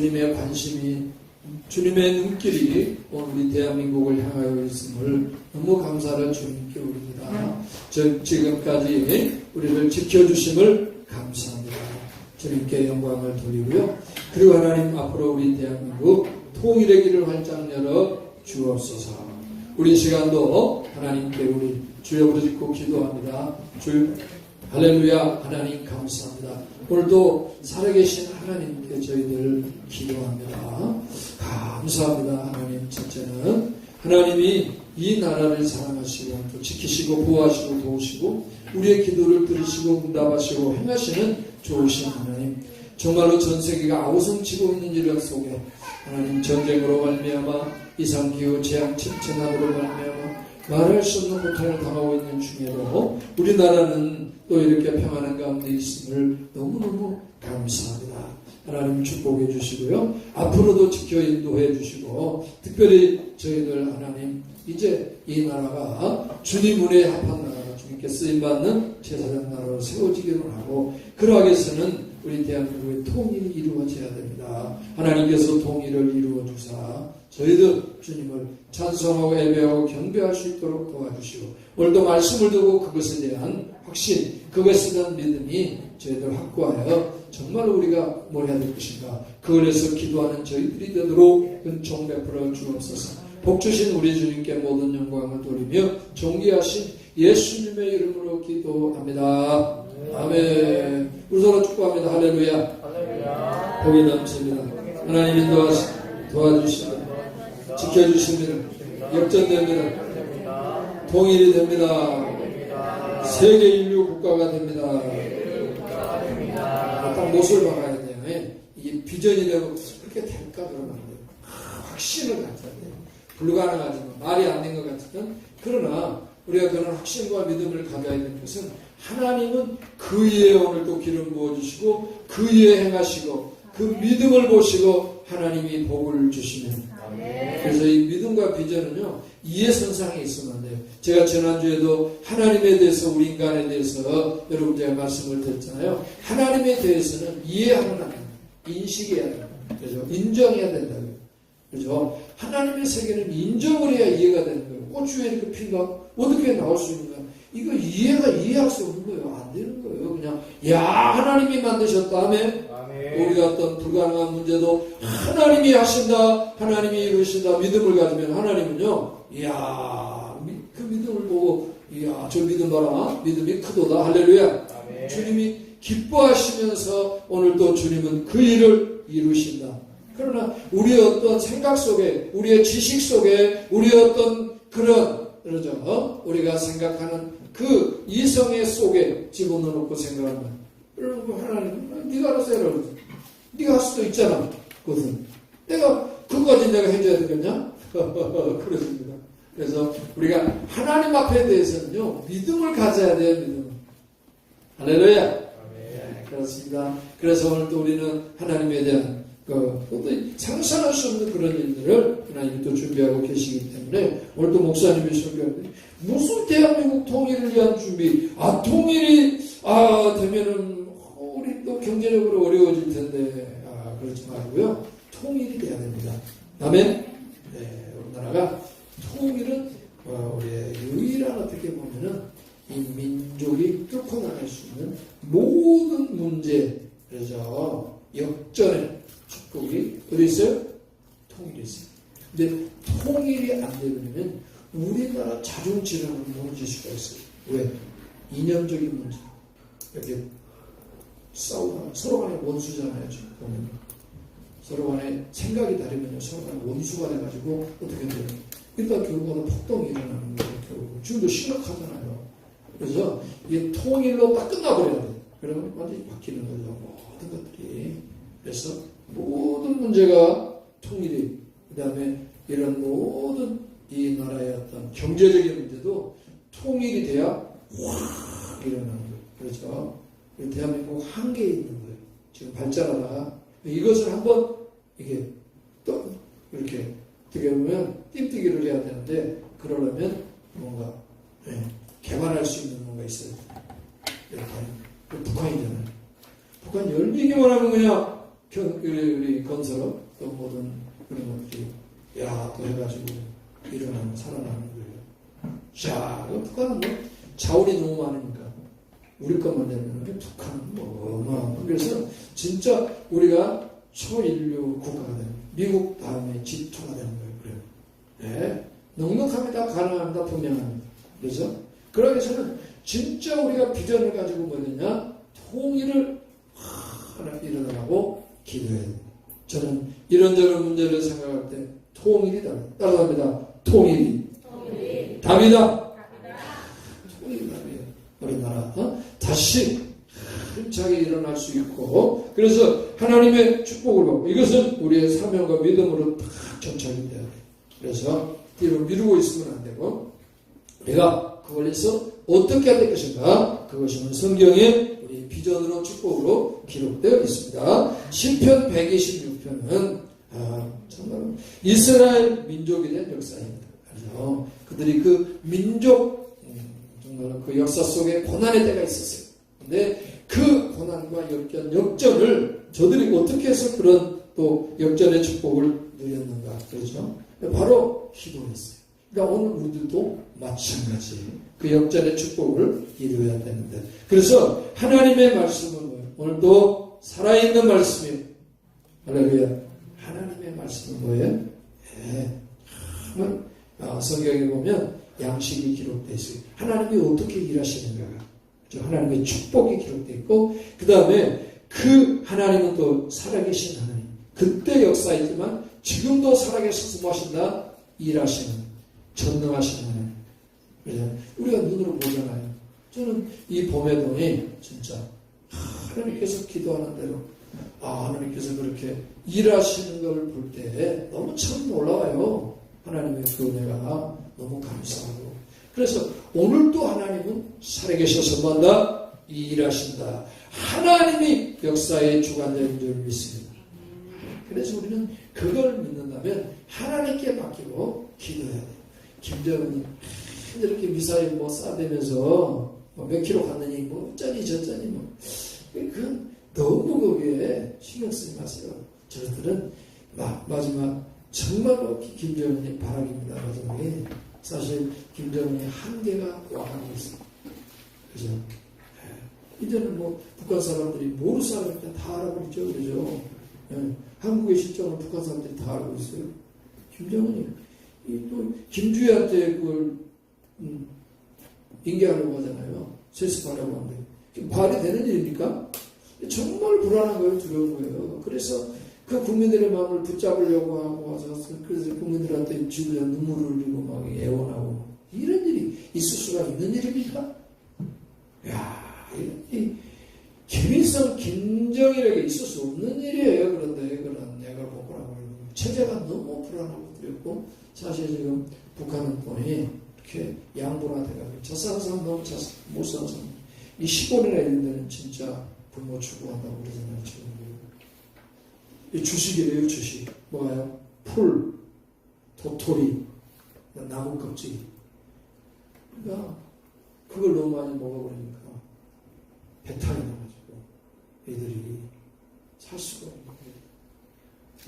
주님의 관심이, 주님의 눈길이 우리 대한민국을 향하여 있음을 너무 감사를 주님께 올립니다. 지금까지 우리를 지켜주심을 감사합니다. 주님께 영광을 돌리고요. 그리고 하나님, 앞으로 우리 대한민국 통일의 길을 활짝 열어 주옵소서. 우리 시간도 하나님께 우리 주여 부르짖고 기도합니다. 주 할렐루야. 하나님 감사합니다. 오늘도 살아계신 하나님께 저희들 기도합니다. 감사합니다. 하나님, 첫째는 하나님이 이 나라를 사랑하시고 또 지키시고 보호하시고 도우시고 우리의 기도를 들으시고 응답하시고 행하시는 좋으신 하나님, 정말로 전 세계가 아우성치고 있는 이런 속에 하나님, 전쟁으로 말미암아 이상기후 재앙 침체난으로 말미암아 말할 수 없는 고통을 당하고 있는 중에도 우리나라는 또 이렇게 평안한 가운데 있음을 너무너무 감사합니다. 하나님 축복해 주시고요. 앞으로도 지켜 인도해 주시고, 특별히 저희들 하나님, 이제 이 나라가 주님 은혜에 합한 나라가 주님께 쓰임받는 제사장 나라로 세워지기를 하고, 그러하기 위해서는 우리 대한민국의 통일이 이루어져야 됩니다. 하나님께서 통일을 이루어 주사 저희들 주님을 찬송하고 예배하고 경배할 수 있도록 도와주시고, 오늘도 말씀을 두고 그것에 대한 확신, 그것에 대한 믿음이 저희들 확고하여 정말 우리가 뭘 해야 될 것인가, 그걸에서 기도하는 저희들이 되도록 은총 베풀어 주옵소서. 복 주신 우리 주님께 모든 영광을 돌리며 존귀하신 예수님의 이름으로 기도합니다. 아멘. 우리 서로 축복합니다. 할렐루야. 복이 넘칩니다. 하나님이 도와주십니다. 지켜주십니다. 역전됩니다. 통일이 됩니다. 세계 인류 국가가 됩니다. 딱 못을 박아야 돼요. 이게 비전이 되고 그렇게 될까 그러면 안 돼요. 확신을 가져야 돼요. 불가능하지만, 말이 안 된 것 같으면, 그러나 우리가 그런 확신과 믿음을 가져야 되는 것은 하나님은 그 위에 오늘 또 기름 부어주시고 그 위에 행하시고 그 믿음을 보시고 하나님이 복을 주시면, 그래서 이 믿음과 비전은요, 이해선상에 있으면 안 돼요. 제가 지난주에도 하나님에 대해서, 우리 인간에 대해서 여러분 제가 말씀을 드렸잖아요. 하나님에 대해서는 이해하면 안 돼요. 인식해야 돼요. 그래서 인정해야 된다고요. 그죠? 하나님의 세계는 인정을 해야 이해가 되는 거예요. 꽃이 왜 이렇게 핀가? 어떻게 나올 수 있는가? 이거 이해할 수 없는 거예요. 안 되는 거예요. 그냥, 하나님이 만드셨다며? 우리가 어떤 불가능한 문제도 하나님이 하신다, 하나님이 이루신다, 믿음을 가지면 하나님은요, 그 믿음을 보고, 저 믿음 봐라. 믿음이 크도다. 할렐루야. 아멘. 주님이 기뻐하시면서 오늘도 주님은 그 일을 이루신다. 그러나 우리의 어떤 생각 속에, 우리의 지식 속에, 우리의 어떤 그러죠. 우리가 생각하는 그 이성의 속에 집어넣어놓고 생각하면, 그리고 하나님, 네가 알아서 해라. 네가 할 수도 있잖아. 그것은. 그거까지 내가 해줘야 되겠냐? 그렇습니다. 그래서 우리가 하나님 앞에 대해서는요, 믿음을 가져야 돼요, 믿음. 할렐루야. 네, 그렇습니다. 그래서 오늘 또 우리는 하나님에 대한 상상할 수 없는 그런 일들을 하나님이 또 준비하고 계시기 때문에, 오늘 또 목사님이 설교하는데, 무슨 대한민국 통일을 위한 준비, 통일이, 되면은, 우리 또 경제적으로 어려워질 텐데, 그렇지 말고요. 통일이 돼야 됩니다. 아멘? 네, 우리나라가 통일은, 우리의 유일한 어떻게 보면은, 이 민족이 뚫고 나갈 수 있는 모든 문제, 그래서 역전의 축복이 어디 있어요? 통일이 있어요. 근데 통일이 안 되면 우리나라 자존심을 무너질 수가 있어요. 왜? 이념적인 문제. 이렇게 싸우고 서로 간에 원수잖아요. 지금 보면 서로 간에 생각이 다르면요, 서로 간에 원수가 돼가지고 어떻게 돼요? 일단 결국은 폭동이 일어나는 거예요. 결국 지금도 심각하잖아요. 그래서 이게 통일로 딱 끝나버려야 돼요. 그러면 완전히 바뀌는 거죠. 모든 것들이. 그래서 모든 문제가 통일이, 그 다음에 이런 모든 이 나라의 어떤 경제적인 문제도 통일이 돼야 확 일어나는 거예요. 그렇죠? 대한민국 한계에 있는 거예요. 지금 발전하다가 이것을 한번 이게 또 이렇게 어떻게 보면 띠뛰기를 해야 되는데, 그러려면 뭔가 개발할 수 있는 뭔가 있어요. 북한이잖아요. 북한 열리기만 하면 그냥 우리 건설, 또 모든 그런 것들이, 또 해가지고 일어나는, 살아나는 거예요. 자, 북한은 뭐 자원이 너무 많으니까. 우리 것만 되면 북한은 뭐, 그래서 진짜 우리가 초인류 국가가 되는, 미국 다음에 G2가 되는 거예요. 그래요. 넉넉합니다. 가능합니다. 분명합니다. 그래서 그러기 위해서는 진짜 우리가 비전을 가지고 뭐냐, 통일을 하나 일어나라고 기도해야 됩니다. 저는 이런저런 문제를 생각할 때 통일이다. 따라갑니다. 통일이 답이다. 통일이 답이에요. 우리나라 다시 힘차게 일어날 수 있고, 그래서 하나님의 축복을 받고, 이것은 우리의 사명과 믿음으로 다 정착이 돼야 돼요. 그래서 뒤로 미루고 있으면 안 되고, 우리가 그걸 위해서 어떻게 해야 될 것인가, 그것은 성경에 우리 비전으로 축복으로 기록되어 있습니다. 시편 126편은 정말 이스라엘 민족에 대한 역사입니다. 그래서 그들이 그 민족, 정말 그 역사 속에 고난의 때가 있었어요. 근데 그 고난과 역전을 저들이 어떻게 해서 그런 또 역전의 축복을 누렸는가, 그렇죠? 바로 기도했어요. 그러니까 오늘 우리들도 마찬가지 그 역전의 축복을 이루어야 되는데, 그래서 하나님의 말씀은 오늘도 살아있는 말씀이에요. 할렐루야. 하나님의 말씀은 뭐예요? 성경에 보면 양식이 기록되어 있어요. 하나님이 어떻게 일하시는가, 하나님의 축복이 기록되어 있고, 그 다음에 그 하나님은 또 살아계신 하나님, 그때 역사했지만 지금도 살아계셔서 뭐 하신다? 일하시는, 전능하신 하나님. 우리가 눈으로 보잖아요. 저는 이 봄에동이 진짜 하나님께서 기도하는 대로 하나님께서 그렇게 일하시는 걸 볼 때 너무 참 놀라워요. 하나님의 그 은혜가 너무 감사하고, 그래서 오늘도 하나님은 살아계셔서 뭐한다? 일하신다. 하나님이 역사의 주관자인 줄 믿습니다. 그래서 우리는 그걸 믿는다면 하나님께 맡기고 기도해야 돼요. 김정은이 이렇게 미사일 뭐 쏴대면서 몇 킬로 갔느니 뭐 어쩌니 저쩌니 뭐, 그건 너무 거기에 신경 쓰지 마세요. 저들은 마지막 정말로 김정은이 바람입니다. 마지막에 사실 김정은이 한계가 와가고 있습니다. 그죠? 이제는 뭐 북한 사람들이 모르는 사람이니까 다 알아보고 있죠. 그죠? 한국의 실정을 북한 사람들이 다 알고 있어요. 김정은이 또 김주희한테 그걸 인계하려고 하잖아요. 세습하려고 하는데 말이 되는 일입니까? 정말 불안한 거예요. 두려운 거예요. 그래서 그 국민들의 마음을 붙잡으려고 하고 와서, 그래서 국민들한테 주변 눈물을 흘리고 막 애원하고, 이런 일이 있을 수가 있는 일입니까? 이런 일이 김일성, 김정일에게 있을 수 없는 일이에요. 그런데 그런 내가 보고라고 체제가 너무 불안하고 두렵고, 사실 지금 북한은 또 이렇게 양분화돼가지고 저 사는 사람 너무 못 사는 사람, 이 15년에 있는 데는 진짜 부모 추구한다고 그러잖아요. 지금 이 주식이래요. 주식 뭐가요? 풀, 도토리, 나무 껍질. 그러니까 그걸 너무 많이 먹어버리니까 배탈이 나가지고 애들이 살 수가 없는 거예요.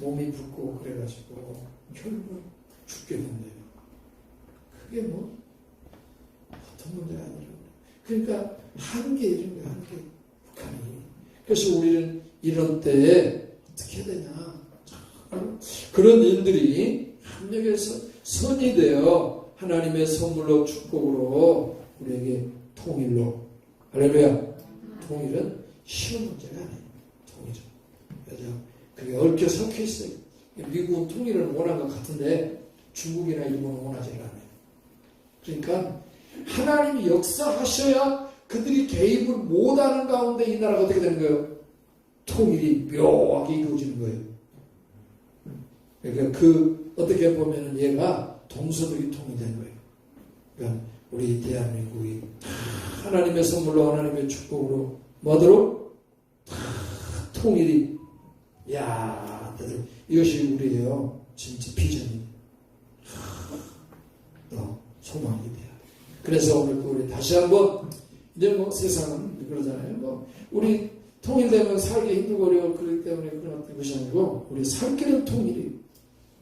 몸이 붓고 그래가지고 결국은 죽게 된대요. 그게 뭐 보통 문제가 아니라, 그러니까 한계 이런 거예요. 한계. 북한이. 그래서 우리는 이런 때에 어떻게 해야 되냐, 그런 일들이 합력해서 선이 되어 하나님의 선물로 축복으로 우리에게 통일로, 할렐루야. 통일은 쉬운 문제가 아니에요. 통일은. 그래서 그게 얽혀 섞여 있어요. 미국은 통일을 원한 것 같은데 중국이나 일본은 원하지 않아요. 그러니까 하나님이 역사하셔야 그들이 개입을 못하는 가운데 이 나라가 어떻게 되는 거예요? 통일이 묘하게 이루어지는 거예요. 그러니까 어떻게 보면은 얘가 동서북이 통일된 거예요. 그러니까 우리 대한민국이 하나님의 선물로, 하나님의 축복으로 뭐하도록 통일이, 이것이 우리예요. 진짜 비전이 소망이 돼요. 그래서 오늘 우리 다시 한번, 이제 뭐 세상은 그러잖아요. 뭐 우리 통일되면 살기 힘들고 어려워 그렇기 때문에 그런 것이 아니고 우리 살 길은 통일이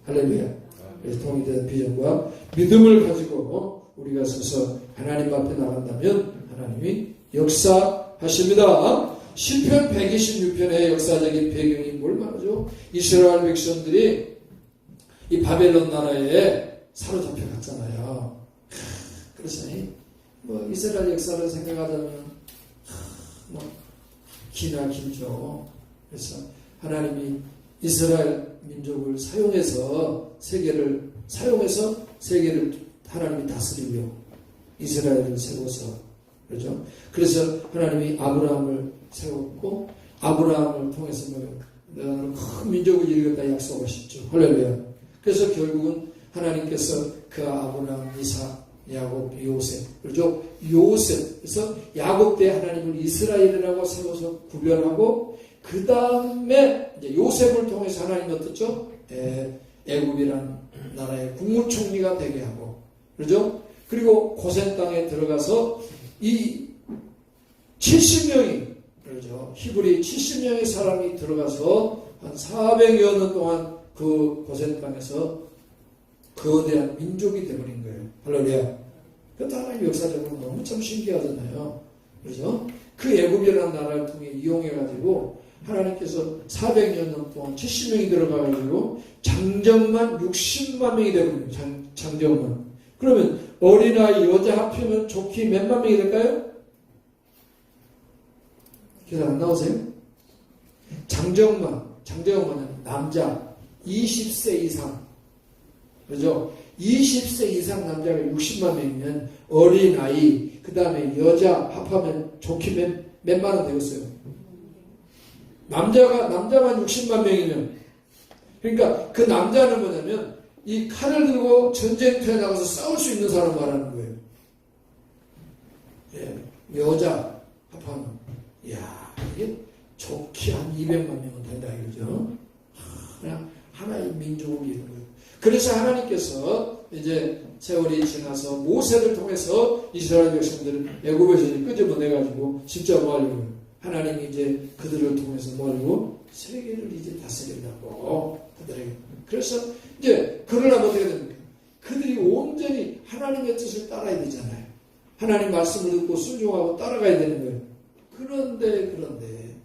할렐루야. 그래서 통일된 비전과 믿음을 가지고 우리가 서서 하나님 앞에 나간다면 하나님이 역사하십니다. 시편 126편의 역사적인 배경이 뭘 말하죠? 이스라엘 백성들이 이 바벨론 나라에 사로잡혀 갔잖아요. 그래서 뭐 이스라엘 역사를 생각하자면 뭐 기나 길죠. 그래서 하나님이 이스라엘 민족을 사용해서 세계를 하나님이 다스리려 이스라엘을 세워서 그렇죠. 그래서 하나님이 아브라함을 세웠고 아브라함을 통해서 내가 큰 민족을 이루겠다 약속하셨죠. 할렐루야. 그래서 결국은 하나님께서 그 아브라함, 이삭, 야곱, 요셉, 그렇죠? 요셉. 그래서 야곱 때 하나님을 이스라엘이라고 세워서 구별하고 그 다음에 이제 요셉을 통해서 하나님이 어떻죠? 애굽이라는 나라의 국무총리가 되게 하고, 그렇죠? 그리고 고센 땅에 들어가서 이 70명이, 그렇죠? 히브리 70명의 사람이 들어가서 한 400여 년 동안 그 고센 땅에서 거대한 민족이 되어버린 거예요. 할렐루야. 그것도 하나님 역사적으로 너무 참 신기하잖아요. 그렇죠? 그 애굽이라는 나라를 통해 이용해가지고 하나님께서 400여 년 동안 70명이 들어가가지고 장정만 60만 명이 되어버린 거예요. 장정만. 그러면 어린아이 여자 합치면 좋게 몇만 명이 될까요? 계산 안 나오세요? 장정만 남자 20세 이상, 그죠? 20세 이상 남자가 60만 명이면 어린아이, 그 다음에 여자 합하면 좋게 몇만 원 되겠어요? 남자만 60만 명이면, 그러니까 그 남자는 뭐냐면 이 칼을 들고 전쟁터에 나가서 싸울 수 있는 사람 말하는 거예요. 예, 여자 합하면, 이야, 이게 좋게 한 200만 명은 된다 이거죠. 그냥 하나의 민족을 이루는 거예요. 그래서 하나님께서 이제 세월이 지나서 모세를 통해서 이스라엘 백성들을 애굽에서 끄집어내가지고 진짜 뭐 하려고 하나님이 이제 그들을 통해서 뭐 하려고 세계를 이제 다스리려고 그들에게. 그래서 이제 그러려면 어떻게 됩니까? 그들이 온전히 하나님의 뜻을 따라야 되잖아요. 하나님 말씀을 듣고 순종하고 따라가야 되는 거예요. 그런데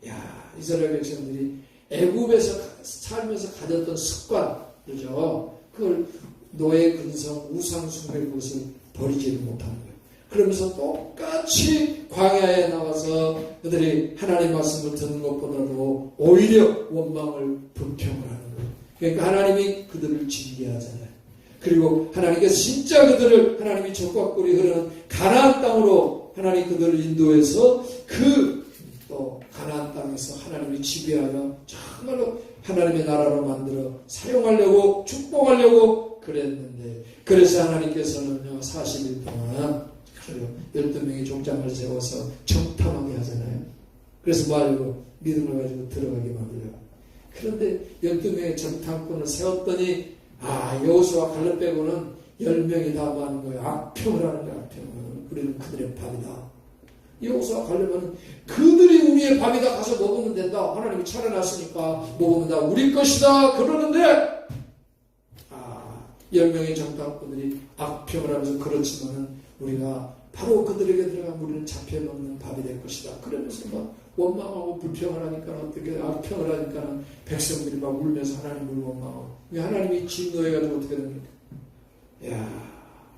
야, 이스라엘 백성들이 애굽에서 살면서 가졌던 습관, 그죠? 그걸 노예 근성, 우상 숭배의 것을 버리지를 못하는 거예요. 그러면서 똑같이 광야에 나와서 그들이 하나님 말씀을 듣는 것보다도 오히려 원망을 불평을 하는 거예요. 그러니까 하나님이 그들을 징계하잖아요. 그리고 하나님께서 진짜 그들을 하나님이 젖과 꿀이 흐르는 가나안 땅으로 하나님 그들을 인도해서 또 가나안 땅에서 하나님이 지배하여 정말로 하나님의 나라로 만들어 사용하려고 축복하려고 그랬는데, 그래서 하나님께서는요 40일 동안 12명의 족장을 세워서 정탐하게 하잖아요. 그래서 뭐 하려고? 믿음을 가지고 들어가게 만들어요. 그런데 12명의 정탐꾼을 세웠더니 여호수아 갈렙 빼고는 10명이 다 뭐 하는 거예요? 악평을 하는 거예요. 악평을. 우리는 그들의 밥이다. 여호수아 갈렙은 그들이 우리의 밥이다, 가서 먹으면 된다, 하나님이 차려놨으니까 먹으면 다 우리 것이다 그러는데 10명의 정탐꾼들이 악평을 하면서 그렇지만은 우리가 바로 그들에게 들어가면 우리는 잡혀먹는 밥이 될 것이다 그러면서 막 원망하고 불평을 하니까 어떻게 악평을 하니까 백성들이 막 울면서 하나님을 원망하고, 하나님이 진노해가지고 어떻게 됩니까?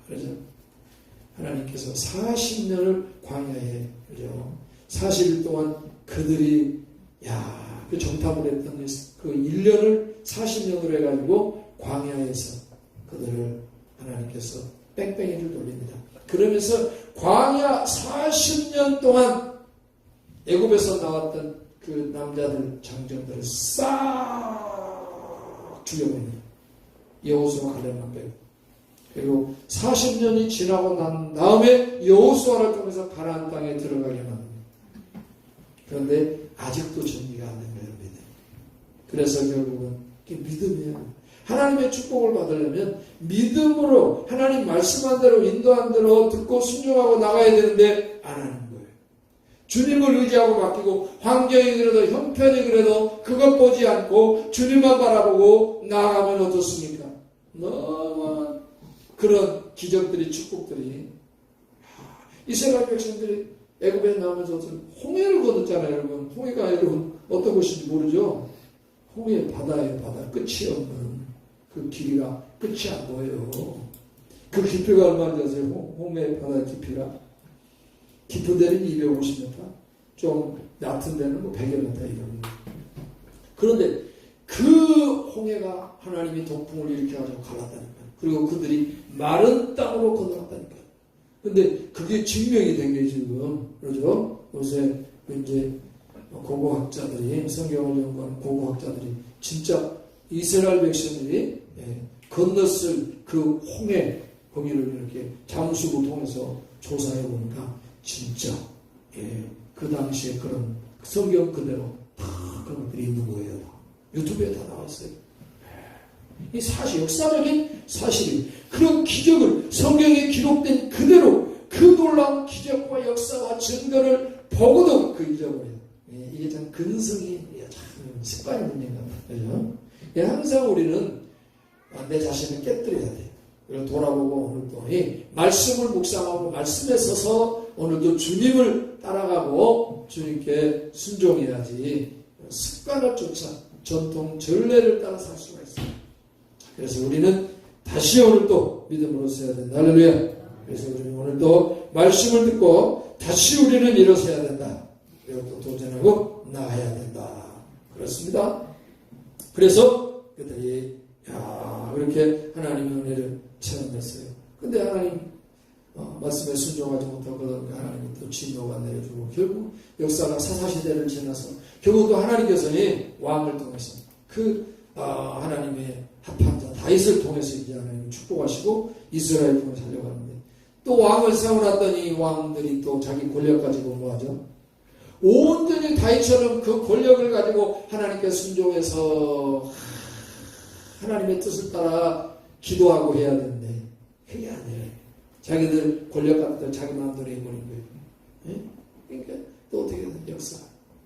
그래서 하나님께서 40년을 광야에, 그죠? 40일 동안 그들이, 그 정탐을 했던 그 1년을 40년으로 해가지고 광야에서 그들을 하나님께서 뺑뺑이를 돌립니다. 그러면서 광야 40년 동안 애굽에서 나왔던 그 남자들, 장정들을 싹 죽여버립니다. 여호수아 갈렙만 빼고. 그리고 40년이 지나고 난 다음에 여호수아를 통해서 가나안 땅에 들어가게 만듭니다. 그런데 아직도 정리가 안 된 거예요. 그래서 결국은 믿음이에요. 하나님의 축복을 받으려면 믿음으로 하나님 말씀한 대로 인도한 대로 듣고 순종하고 나가야 되는데 안 하는 거예요. 주님을 의지하고 맡기고 환경이 그래도 형편이 그래도 그것 보지 않고 주님만 바라보고 나아가면 어떻습니까? 너무 그런 기적들이 축복들이 이스라엘 백성들이 애굽에 나오면서 홍해를 건넜잖아요. 여러분 홍해가 여러분 어떤 곳인지 모르죠? 홍해 바다예요. 바다 끝이 없는 그 길이가 끝이 안 보여요. 그 깊이가 얼마나 되세요? 홍해 바다 깊이가 깊은 데는 250m, 좀 얕은 데는 뭐 100여 m 이런. 그런데 그 홍해가 하나님이 동풍을 일으켜가지고 갈랐다니까요. 그리고 그들이 마른 땅으로 건너갔다니까요. 근데 그게 증명이 된 게 지금, 그러죠? 요새 이제 고고학자들이, 성경을 연구하는 고고학자들이 진짜 이스라엘 백성들이 건넜을 그 홍해, 거기를 이렇게 잠수부 통해서 조사해 보니까 진짜 그 당시에 그런 성경 그대로 다 그런 것들이 있는 거예요. 유튜브에 다 나왔어요. 이 사실, 역사적인 사실이 그런 기적을 성경에 기록된 그대로 그 놀라운 기적과 역사와 증거를 보고도 그 잊어버려요. 이게 참 근성이 참 습관이 문제인 것 같아요. 항상 우리는 내 자신을 깨뜨려야 돼요. 그리고 돌아보고 오늘도 이 말씀을 묵상하고 말씀에 서서 오늘도 주님을 따라가고 주님께 순종해야지 습관을 쫓아 전통 전례를 따라 살 수가 있어요. 그래서 우리는 다시 오늘도 믿음으로 서야 된다. 할렐루야. 그래서 우리는 오늘도 말씀을 듣고 다시 우리는 일어서야 된다. 그리고 또 도전하고 나아야 된다. 그렇습니다. 그래서 그들이 그렇게 하나님의 은혜를 체험했어요. 근데 하나님 말씀에 순종하지 못하거든 하나님이 또 진노가 내려주고 결국 역사가 사사시대를 지나서 결국 또 하나님께서는 왕을 통해서 그 하나님의 합한 자 다윗을 통해서 이제 하나님이 축복하시고 이스라엘 통해 살려가는데 또 왕을 세워놨더니 왕들이 또 자기 권력 가지고 뭐하죠? 온전히 다윗처럼 그 권력을 가지고 하나님께 순종해서 하나님의 뜻을 따라 기도하고 해야 되는데 그게 아니에요. 자기들 권력 같은 걸 자기 마음대로 해버린 거예요. 그러니까 또 어떻게 되는 역사.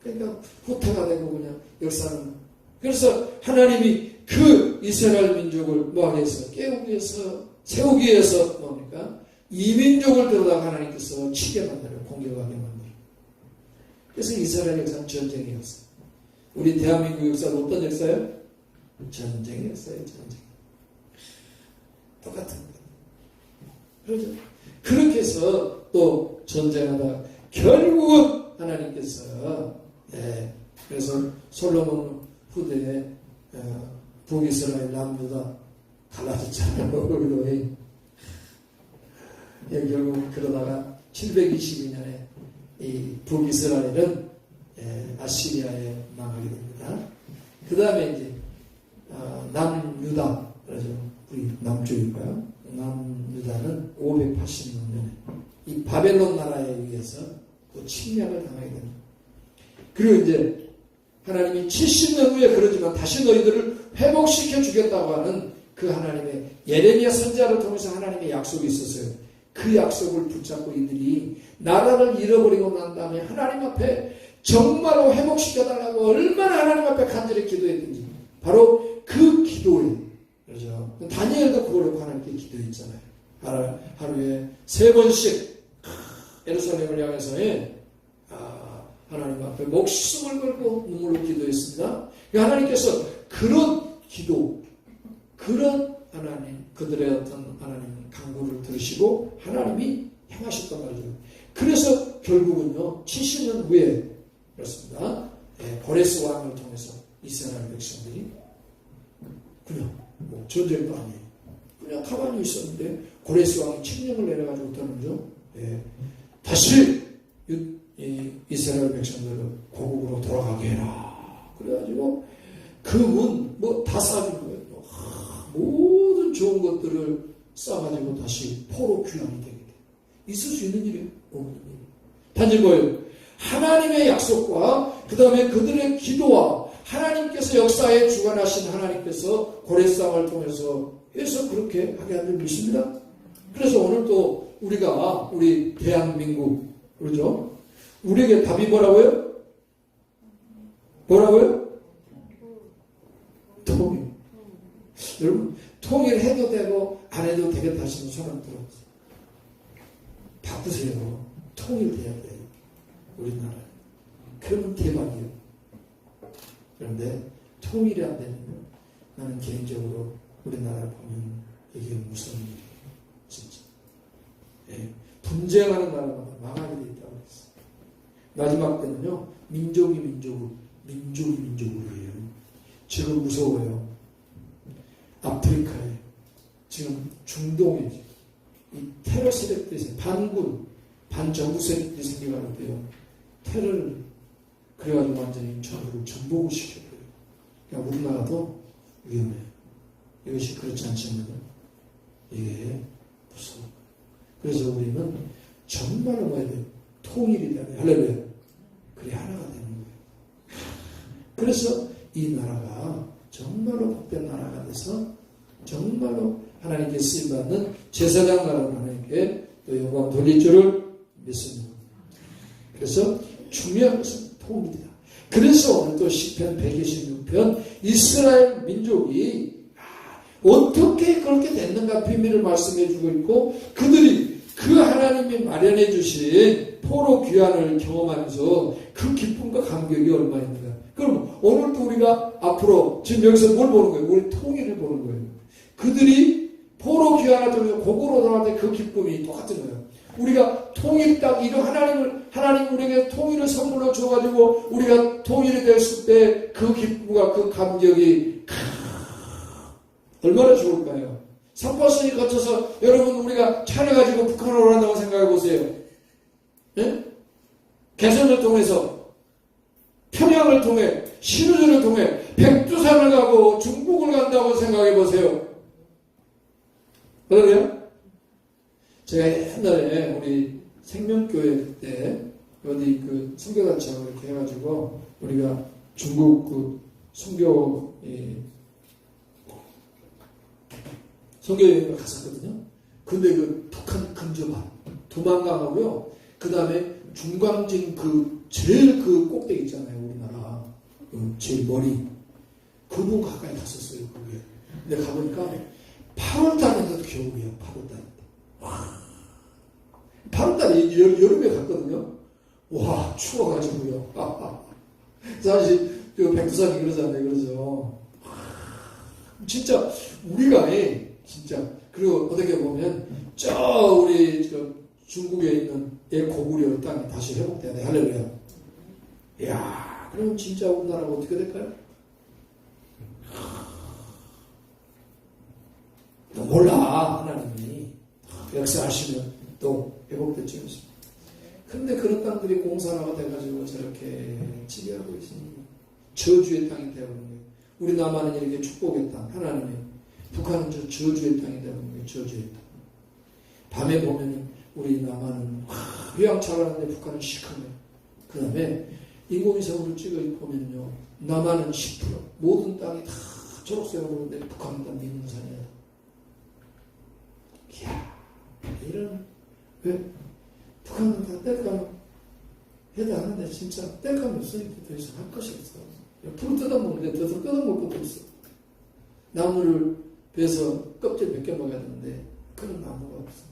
그러니까 후퇴가 되고 그냥 역사는. 그래서 하나님이 그 이스라엘 민족을 뭐하기 위해서 깨우기 위해서 세우기 위해서 뭡니까? 이 민족을 들여다가 하나님께서 치게 만들어요. 공격하게 만들어요. 그래서 이스라엘 역사는 전쟁이었어요. 우리 대한민국 역사는 어떤 역사예요? 전쟁이었어요. 전쟁. 똑같은 거예요. 그렇죠? 그렇게 해서 또 전쟁하다 결국은 하나님께서 그래서 솔로몬 후대에 북이스라엘 남유다 갈라졌잖아요. 결국 그러다가 722년에 이 북이스라엘은 아시리아에 망하게 됩니다. 그 다음에 이제 남유다, 그래서 우리 남쪽일까요? 남유다는 586년에 이 바벨론 나라에 의해서 또 침략을 당하게 됩니다. 그리고 이제 하나님이 70년 후에 그러지만 다시 너희들을 회복시켜 주겠다고 하는 그 하나님의 예레미야 선지자를 통해서 하나님의 약속이 있었어요. 그 약속을 붙잡고 이들이 나라를 잃어버리고 난 다음에 하나님 앞에 정말로 회복시켜달라고 얼마나 하나님 앞에 간절히 기도했는지 바로 그 기도에, 그렇죠? 다니엘도 그걸 하나님께 기도했잖아요. 하루에 3번씩 예루살렘을 향해서 하나님 앞에 목숨을 걸고 눈물로 기도했습니다. 하나님께서 그런 기도, 그런 하나님, 그들의 어떤 하나님 간구를 들으시고 하나님이 행하셨단 말이죠. 그래서 결국은요 70년 후에 그렇습니다. 고레스 왕을 통해서 이스라엘 백성들이 그냥 뭐 전쟁도 아니에요. 그냥 가만히 있었는데 고레스 왕이 칙령을 내려가지고 어떠는죠? 다시 이스라엘 백성들을 고국으로 돌아가게 해라. 그래가지고 그 문 뭐 다 쌓아준 거예요. 모든 좋은 것들을 쌓아가지고 다시 포로 귀환이 되게 돼. 있을 수 있는 일이에요. 없는 일. 단지 뭐예요? 하나님의 약속과 그 다음에 그들의 기도와 하나님께서 역사에 주관하신 하나님께서 고레스왕을 통해서 해서 그렇게 하게 한 줄 믿습니다. 그래서 오늘도 우리가 우리 대한민국 그렇죠? 우리에게 답이 뭐라고요? 뭐라고요? 통일. 여러분, 통일해도 되고 안 해도 되겠다 하시는 사람 들어보세요. 바꾸세요. 통일돼야 돼요. 우리나라. 그러면 대박이에요. 그런데 통일이 안 되면 나는 개인적으로 우리나라를 보면 이게 무슨 일이에요. 진짜. 예. 분쟁하는 나라마다 망하게 돼 있다고 했어요. 마지막 때는요. 민족이 민족으로 해요. 지금 무서워요. 아프리카에 지금 중동에 이 테러 세력들이 반군, 반정부 세력들이 생겨가는데요. 테러를 그래가지고 완전히 전부를 전복을 시켜버려요. 그러니까 우리나라도 위험해요. 이것이 그렇지 않지만 이게 무서워. 그래서 우리는 정말로 뭐야 돼요? 통일이 돼야 돼요. 할렐루야. 그래 하나가 되는 거예요. 그래서 이 나라가 정말로 복된 나라가 돼서 정말로 하나님께 쓰임받는 제사장 나라로 하나님께 또 영광 돌릴 줄을 믿습니다. 그래서 중요한 것은 통일이다. 그래서 오늘 또 시편 126편 이스라엘 민족이 어떻게 그렇게 됐는가 비밀을 말씀해 주고 있고 그들이 그 하나님이 마련해 주신 포로 귀환을 경험하면서 그 기쁨과 감격이 얼마 있는가. 그럼 오늘도 우리가 앞으로 지금 여기서 뭘 보는 거예요? 우리 통일을 보는 거예요. 그들이 포로 귀환을 통해서 고국으로 돌아갈 때 그 기쁨이 똑같은 거예요. 우리가 통일 딱 이런 하나님 우리에게 통일을 선물로 줘가지고 우리가 통일이 됐을 때 그 기쁨과 그 감격이 얼마나 좋을까요? 3%이 거쳐서 여러분 우리가 차를 가지고 북한으로 간다고 생각해 보세요. 예? 개선을 통해서 평양을 통해 신우전을 통해 백두산을 가고 중국을 간다고 생각해 보세요. 그러네요? 제가 옛날에 우리 생명교회 때 어디 그 선교단체하고 이렇게 해가지고 우리가 중국 그 선교여행을 갔었거든요. 근데 그 북한 근저반 두만강하고요. 그 다음에 중광진 그 제일 그 꼭대기 있잖아요. 우리나라 제일 머리 그분 가까이 갔었어요. 그게. 근데 가보니까 8월달인데도 겨울이에요. 8월달인데. 와. 8월달에 여름에 갔거든요. 와 추워가지고요. 사실 그 백두산이 그러잖아요. 그러죠. 진짜 우리가 진짜 그리고 어떻게 보면 저 우리 저 중국에 있는 고구려 땅이 다시 회복돼야 돼. 할렐루야. 이야 그럼 진짜 우리나라가 어떻게 될까요? 또 몰라 하나님이 역사하시면 또 회복될지 않습니다. 근데 그런 땅들이 공산화가 돼가지고 저렇게 지배하고 있으니 저주의 땅이 되어버린 거예요. 우리 남한은 이렇게 축복의 땅 하나님의 북한은 저 저주의 땅이 되어버린 거예요. 저주의 땅. 밤에 보면 우리 남한은 휴양차라는데 북한은 시커매요. 그 다음에 인공위성으로 찍어 보면요 남한은 10% 모든 땅이 다 초록색으로 보는데 북한은 다 민물산이야. 이야 이런 왜 북한은 다 뗄감 해도 하는데 진짜 뗄감이 없으니까 더 이상 할 것이 없어. 풀을 뜯어먹는데 더 뜯어먹을 것도 없어. 나무를 베서 껍질 몇 개 먹어야 되는데 그런 나무가 없어.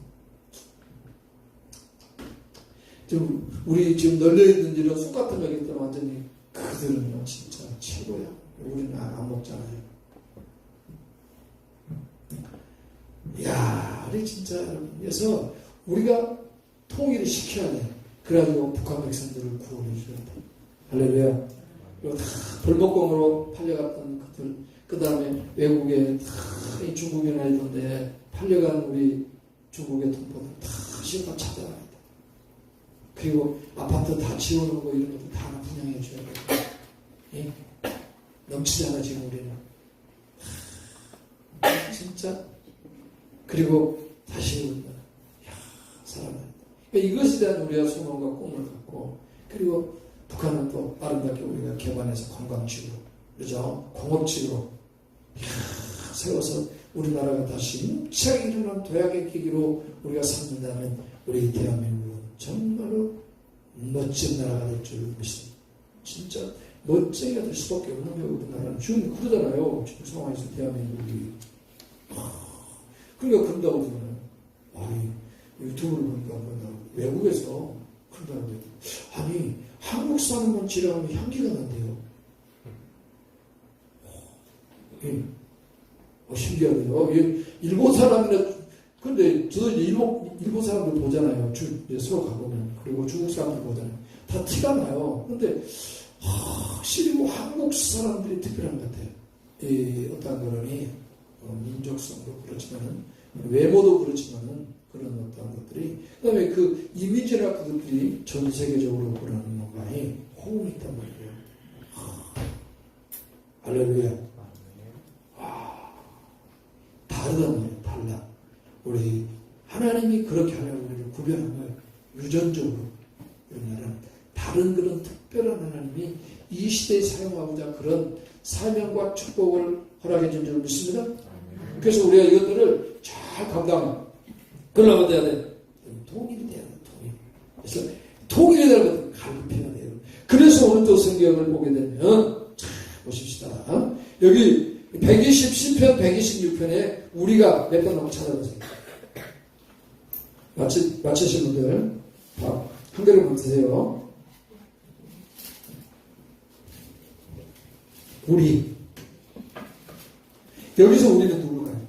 지금 우리 지금 널려있는 이런 쑥 같은 여기들 완전히 그들은요 진짜 최고야. 우리는 안 먹잖아요. 이야 우리 진짜 여러분 그래서 우리가 통일을 시켜야 돼. 그래가지고 북한 백성들을 구원해 줘야 돼. 할렐루야. 그리고 다 벌목공으로 팔려갔던 그들, 그 다음에 외국에 다 중국이나 이런데 팔려간 우리 중국의 동포들 다시 다 찾아와야 돼. 그리고 아파트 다 지어놓고 이런 것도 다 분양해 줘야 돼. 예? 넘치잖아 지금 우리는. 진짜. 그리고 다시 우리가 살아나야 돼. 그러니까 이것에 대한 우리가 소망과 꿈을 갖고 그리고 북한은 또 아름답게 우리가 개발해서 관광지로 그죠? 공업지로 세워서 우리나라가 다시 힘차게 일어난 도약의 계기로 우리가 삼는다면 우리 대한민국은 정말로 멋진 나라가 될 줄 믿습니다. 진짜 멋지게 될 수밖에 없는 우리나라는 지금 그러잖아요. 지금 상황에서 대한민국이. 그러니까 그런다고 그러잖아요. 아니, 유튜브를 보니까 외국에서 그런다는데, 아니, 한국 사람만 지나가면 향기가 난대요. 신기하네요. 일본 사람이나, 근데 저도 일본 사람들 보잖아요. 서울 가보면. 그리고 중국 사람들 보잖아요. 다 티가 나요. 근데, 확실히 뭐 한국 사람들이 특별한 것 같아요. 어떤 거는 민족성도 그렇지만은, 외모도 그렇지만은, 그런 어떤 것들이, 그 다음에 그 이미지나 그것들이 전 세계적으로 그런 뭔가에 호응이 있단 말이에요. 할렐루야. 다르단 말이에요. 달라. 우리 하나님이 그렇게 하려고 우리를 구별한 거예요. 유전적으로. 우리나라는 다른 그런 특별한 하나님이 이 시대에 사용하고자 그런 사명과 축복을 허락해 준 줄 믿습니다. 그래서 우리가 이것들을 잘 감당하고 그러려면 돼야 돼. 통일이 돼야 돼. 통일. 그래서 통일이 되려면 갈급해야 돼요. 그래서 오늘 또 성경을 보게 되면 자, 보십시다. 여기 120편 126편에 우리가 몇 번 한번 찾아보세요. 마치신 분들 한 그릇만 드세요. 우리 여기서 우리는 누굴까요?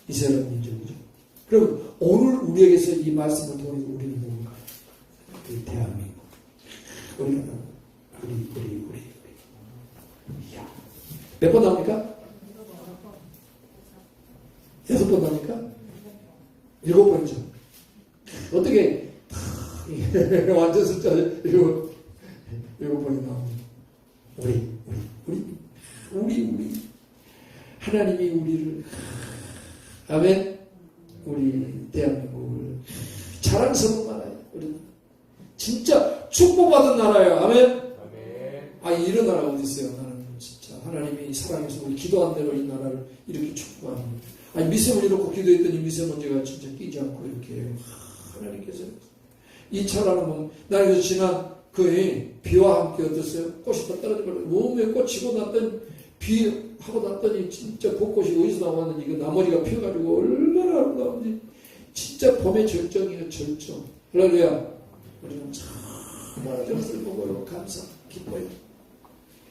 이스라엘 민족이죠. 그럼 오늘 우리에게서 이 말씀을 통해서 우리는 누굴까요? 우리 대한민국. 우리. 이야. 몇 번 나옵니까? 6번 나옵니까? 7번이죠. 어떻게 완전 숫자 7번이 나옵니다. 우리 하나님이 우리를 아멘. 우리 대한민국을 자랑스러운 나라예요. 우리 진짜 축복받은 나라예요. 아멘. 이런 나라가 어디 있어요? 나는 진짜 하나님이 사랑해서 우리 기도한 대로 이 나라를 이렇게 축복하는. 미셈을 이렇게 기도했더니 미세먼지가 진짜 끼지 않고 이렇게 하나님께서 이 차라는 나는 그래서 지난 비와 함께 어땠어요? 꽃이 다 떨어져버려. 몸에 꽃이고 났더니 비하고 났더니 진짜 벚꽃이 어디서 나왔는지 이거 나머지가 피어가지고 얼마나 아름다운지 진짜 봄의 절정이에요. 절정. 할렐루야. 우리는 참 저것을 보고요. 감사 기뻐요.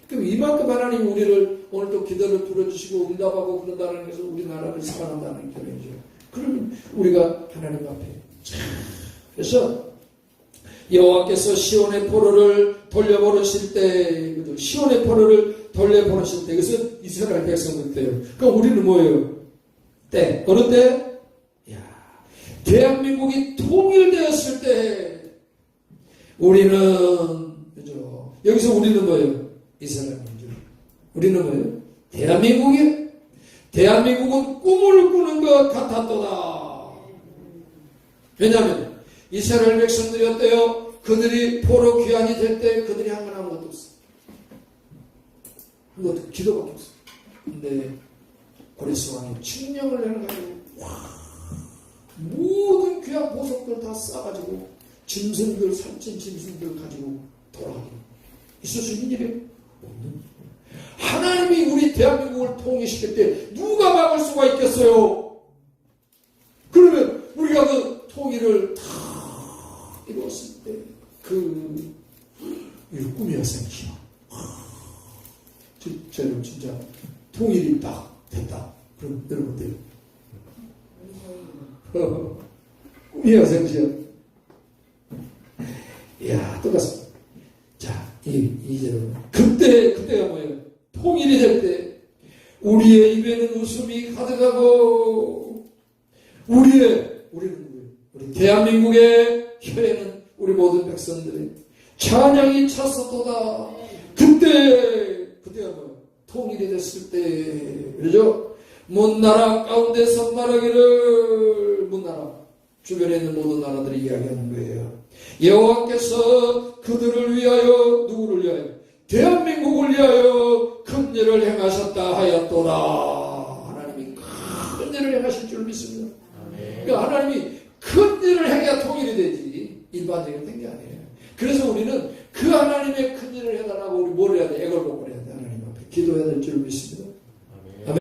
그럼 이만큼 하나님 우리를 오늘 또 기도를 들어주시고 응답하고 그런다는 것은 우리나라를 사랑한다는 결론이죠. 그러면 우리가 하나님 앞에 그래서 여호와께서 시온의 포로를 돌려보내실 때, 시온의 포로를 돌려보내실 때, 이것은 이스라엘 백성들 때예요. 그럼 우리는 뭐예요? 때. 어느 때? 대한민국이 통일되었을 때, 우리는, 그죠? 여기서 우리는 뭐예요? 이스라엘 민족. 우리는 뭐예요? 대한민국은 꿈을 꾸는 것 같았도다. 왜냐하면, 이스라엘 백성들이 어때요? 그들이 포로 귀환이 될 때 그들이 한 건 아무것도 없어. 아무것도 기도밖에 없어. 근데 고레스 왕이 칙령을 내려가지고 모든 귀한 보석들 다 싸가지고 짐승들 살찐 짐승들 가지고 돌아가고 있을 수 있는 일이 없는. 하나님이 우리 대한민국을 통일시킬 때 누가 막을 수가 있겠어요? 그러면 우리가 그 통일을 다 이루었을 때 꿈이었어요. 저는 진짜 통일이 딱 됐다. 그럼 여러분 어때요? 꿈이었어요. 이야, 똑같습니다. 자, 이제는 그때가 뭐예요? 통일이 될 때 우리의 입에는 웃음이 가득하고 우리는 우리 대한민국의 혀에는 우리 모든 백성들의 찬양이 찼었도다. 그때가 뭐예요? 통일이 됐을 때, 그러죠? 문나라 가운데서 말하기를, 문나라 주변에 있는 모든 나라들이 이야기하는 거예요. 여호와께서 그들을 위하여, 누구를 위하여? 대한민국을 위하여 큰 일을 행하셨다 하였도다. 하나님이 큰 일을 행하실 줄 믿습니다. 그러니까 하나님이 큰 일을 행해야 통일이 되지 일반적인 게 아니에요. 그래서 우리는 그 하나님의 큰 일을 해달라고 우리 뭘 해야 돼? 애걸복걸 해야 돼. 하나님 앞에 기도해야 될 줄 믿습니다. 아멘.